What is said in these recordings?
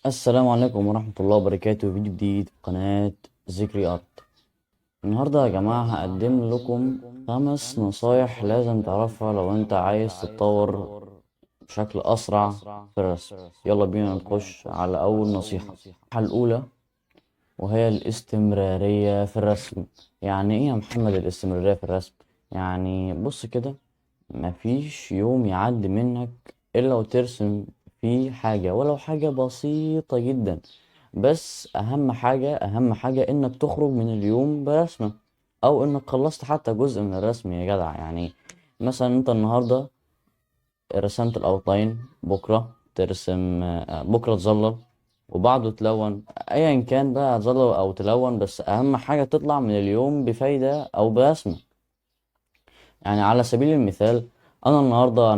السلام عليكم ورحمة الله وبركاته. فيديو جديد في قناة ذكري ارت. النهاردة يا جماعة هقدم لكم 5 نصايح لازم تعرفها لو انت عايز تتطور بشكل اسرع في الرسم. يلا بينا نخش على اول نصيحة. النصيحة الاولى وهي الاستمرارية في الرسم. يعني ايه يا محمد الاستمرارية في الرسم؟ يعني بص كده، مفيش يوم يعدي منك الا وترسم فيه حاجة ولو حاجة بسيطة جدا. بس اهم حاجة انك تخرج من اليوم برسمة، او انك خلصت حتى جزء من الرسم يا جدع. يعني مثلا انت النهاردة رسمت الاوتلاين، بكرة ترسم، بكرة تظلل وبعده تلون. ايا كان بقى تظلل او تلون، بس اهم حاجة تطلع من اليوم بفايدة او برسمة. يعني على سبيل المثال، انا النهارده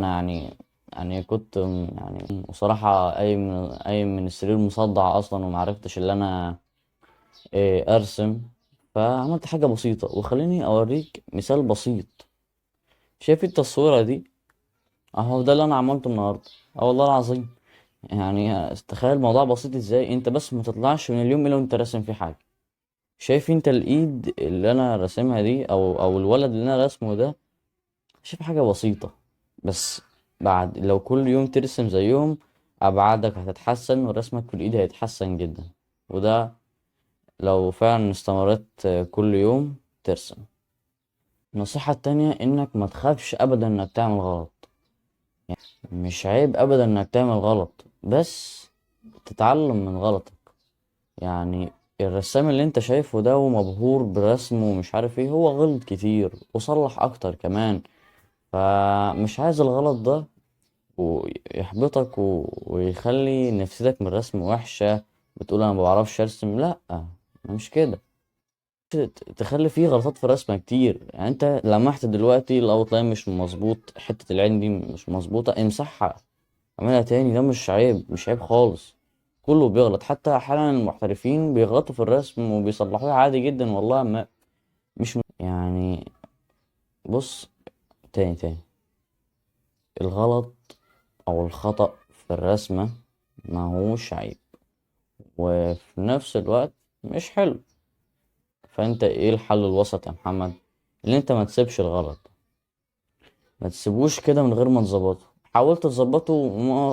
يعني كنت يعني بصراحه قايم من السرير مصدع اصلا، ومعرفتش اللي انا ارسم. فعملت حاجه بسيطه، وخليني اوريك مثال بسيط. شايف التصويره دي؟ اهو ده اللي انا عملته النهارده. اه والله العظيم. يعني تخيل الموضوع بسيط ازاي، انت بس ما تطلعش من اليوم الا وانت راسم فيه حاجه. شايف انت الايد اللي انا راسمها دي، او الولد اللي انا راسمه ده؟ شايف حاجة بسيطة، بس بعد لو كل يوم ترسم زيهم أبعادك هتتحسن ورسمك في الإيد هيتحسن جدا. وده لو فعلا استمرت كل يوم ترسم. النصيحة التانية إنك ما تخافش أبدا إنك تعمل غلط. مش عيب أبدا إنك تعمل غلط، بس تتعلم من غلطك. يعني الرسام اللي انت شايفه ده ومبهور برسمه ومش عارف ايه، هو غلط كتير وصلح اكتر كمان. فمش عايز الغلط ده ويحبطك ويخلي نفسيتك من الرسم وحشة، بتقول انا ما بعرفش ارسم. لا، مش كده. تخلي فيه غلطات في الرسمة كتير. يعني انت لمحت دلوقتي الاوتلاين مش مظبوط، حتة العين دي مش مظبوطة، امسحها، اعملها تاني. ده مش عيب، مش عيب خالص. كله بيغلط، حتى احيانا المحترفين بيغلطوا في الرسم وبيصلحوه عادي جدا والله. ما مش يعني بص، تاني الغلط او الخطأ في الرسمة ما هوش عيب، وفي نفس الوقت مش حلو. فانت ايه الحل الوسط يا محمد؟ اللي انت ما تسيبش الغلط، ما تسيبوش كده من غير ما تظبطه. حاولت تظبطه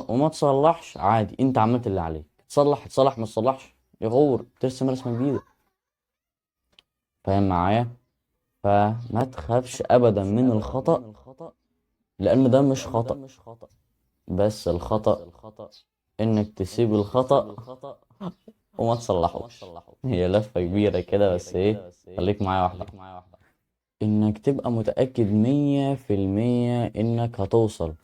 وما تصلحش، عادي، انت عملت اللي عليك. تصلح ما تصلحش يغور ترسم رسمة جديدة. فاهم معايا؟ فما تخافش ابدا من الخطأ، لان ده مش خطأ. بس الخطأ انك تسيب الخطأ وما تصلحوش. هي لفة كبيرة كده، بس ايه، خليك معايا واحدة. انك تبقى متأكد 100% انك هتوصل.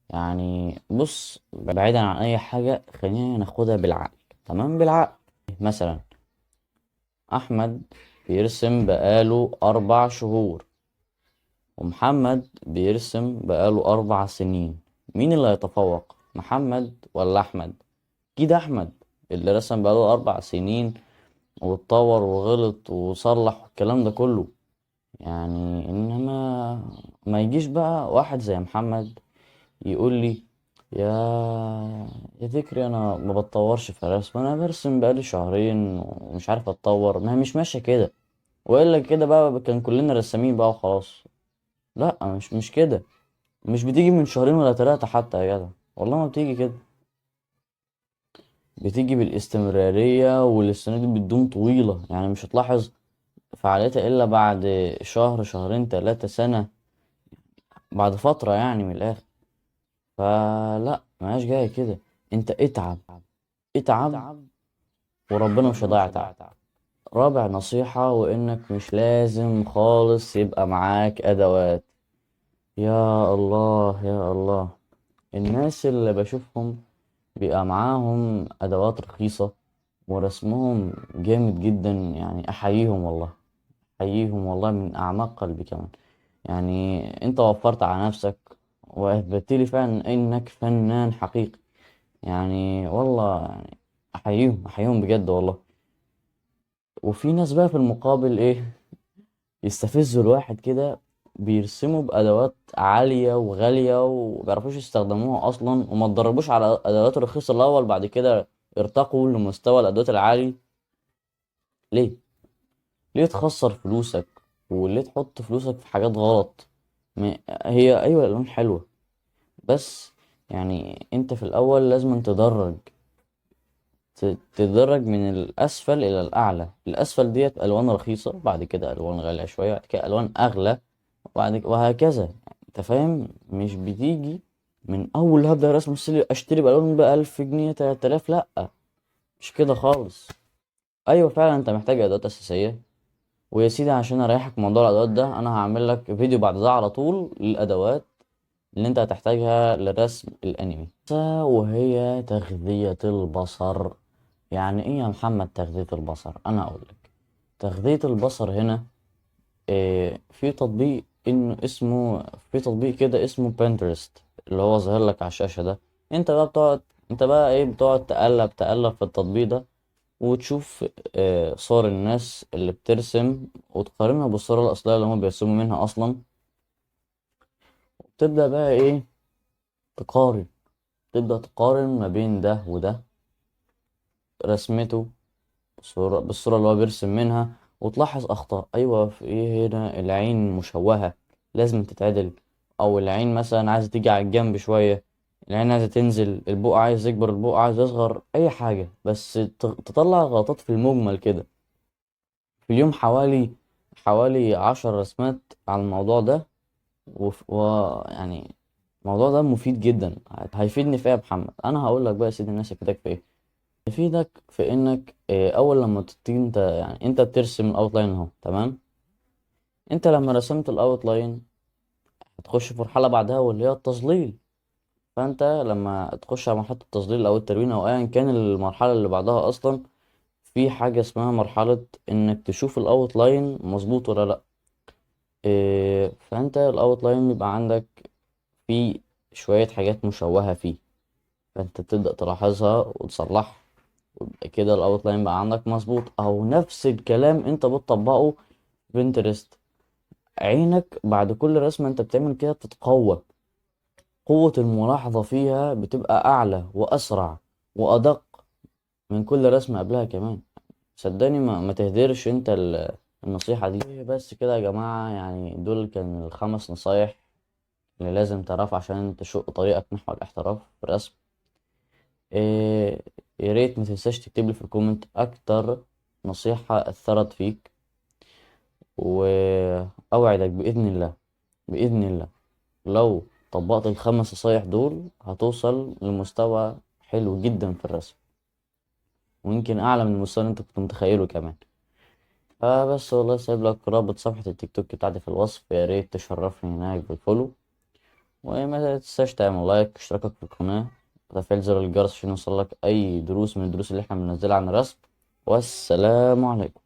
يعني بص، بعيدا عن اي حاجة خلينا ناخدها بالعقل. تمام، بالعقل. مثلا احمد بيرسم بقاله 4 شهور، ومحمد بيرسم بقاله 4 سنين. مين اللي هيتفوق، محمد ولا احمد؟ اكيد احمد، اللي رسم بقاله 4 سنين واتطور وغلط وصلح الكلام ده كله. يعني انما ما يجيش بقى واحد زي محمد يقول لي يا يا فكري انا ما بتطورش في الرسم، انا برسم بقالي شهرين ومش عارف اتطور. ما هي مش ماشيه كده، والا كده بقى كان كلنا رسامين بقى وخلاص. لا، مش كده. مش بتيجي من شهرين ولا 3 حتى يا جدع، والله ما بتيجي كده. بتيجي بالاستمرارية، والاستمرارية دي بتدوم طويلة. يعني مش هتلاحظ فعاليتها إلا بعد شهر، شهرين، 3، سنة، بعد فترة يعني من الآخر. فلا، مهاش جاية كده. انت اتعب، اتعب، وربنا مش هيضيع تعب. رابع نصيحة، وانك مش لازم خالص يبقى معاك ادوات. يا الله يا الله، الناس اللي بشوفهم بيبقى معاهم ادوات رخيصة ورسمهم جامد جدا، يعني احييهم والله، احييهم والله من اعماق قلبي كمان. يعني انت وفرت على نفسك واثبتت لي فعلا انك فنان حقيقي. يعني والله يعني احييهم بجد والله. وفي ناس بقى في المقابل ايه، يستفزوا الواحد كده، بيرسموا بأدوات عالية وغالية ومبيعرفوش يستخدموها أصلا، وما اتدربوش على أدوات رخيصة الأول. بعد كده ارتقوا لمستوى الأدوات العالي. ليه؟ ليه تخسر فلوسك؟ وليه تحط فلوسك في حاجات غلط؟ هي أيوة الألوان حلوة، بس يعني انت في الأول لازم تدرج، تدرج من الأسفل إلى الأعلى. الأسفل ديت ألوان رخيصة، بعد كده ألوان غالية شوية، بعد كده ألوان أغلى، وهكذا. انت فاهم؟ مش بتيجي من أول هبدأ رسم السلي أشتري بألوان ب1000 جنيه 3000، لأ، مش كده خالص. أيوة فعلا انت محتاج أدوات أساسية. ويا سيدي عشان أريحك من موضوع الأدوات ده، أنا هعمل لك فيديو بعد ده على طول للأدوات اللي انت هتحتاجها لرسم الأنمي، وهي تغذية البصر. يعني ايه يا محمد تغذية البصر؟ انا اقول لك. تغذية البصر هنا في تطبيق انه اسمه، في تطبيق كده اسمه بنترست، اللي هو ظاهر لك على الشاشة ده. انت بقى بتقعد، انت بقى ايه، بتقعد تقلب في التطبيق ده، وتشوف صور الناس اللي بترسم، وتقارنها بالصورة الأصلية اللي هما بيرسموا منها أصلا. وتبدأ بقى ايه، تقارن، تبدأ تقارن ما بين ده وده، رسمته بالصورة اللي هو بيرسم منها، وتلاحظ أخطاء. أيوة، في إيه هنا؟ العين مشوهة، لازم تتعدل. أو العين مثلا عايزة تيجي على الجنب شوية، العين عايزة تنزل، البوق عايز يكبر، البوق عايز يصغر، أي حاجة بس تطلع غلطات في المجمل كده. في اليوم حوالي 10 رسمات على الموضوع ده. يعني الموضوع ده مفيد جدا. هيفيدني في ايه يا محمد؟ انا هقول لك بقى يا سيدي الناس يفيدك في ايه. يفيدك في انك اول لما تيجي انت، يعني انت بترسم الاوتلاين اهو، تمام. انت لما رسمت الاوتلاين هتخش في مرحله بعدها واللي هي التظليل. فانت لما تخش على مرحله التظليل او التلوين او ايا كان المرحله اللي بعدها اصلا، في حاجه اسمها مرحله انك تشوف الاوتلاين مظبوط ولا لا. فانت الاوتلاين بيبقى عندك فيه شويه حاجات مشوهه فيه، فانت تبدا تلاحظها وتصلحها، ويبقى كده الاوتلاين بقى عندك مظبوط. او نفس الكلام انت بتطبقه بنترست. عينك بعد كل رسمة انت بتعمل كده بتتقوى، قوة الملاحظة فيها بتبقى اعلى واسرع وادق من كل رسمة قبلها كمان. صدقني ما تهدرش انت النصيحة دي. بس كده يا جماعة، يعني دول كان ال5 نصايح اللي لازم تعرفها عشان تشق طريقك نحو الاحتراف في الرسم. إيه، يا ريت ما تنساش تكتب لي في الكومنت اكتر نصيحة اثرت فيك، واوعدك باذن الله، باذن الله لو طبقت ال5 نصايح دول هتوصل لمستوى حلو جدا في الرسم، ويمكن اعلى من المستوى اللي انت كنت متخيله كمان. فبس والله سايب لك رابط صفحة التيك توك بتاعتي في الوصف، يا ريت تشرفني هناك بالفولو. وما تنساش تعمل لايك، اشتراكك في القناة، وتفعيل زر الجرس عشان يوصلك اي دروس من الدروس اللي احنا بننزلها عن الرسم. والسلام عليكم.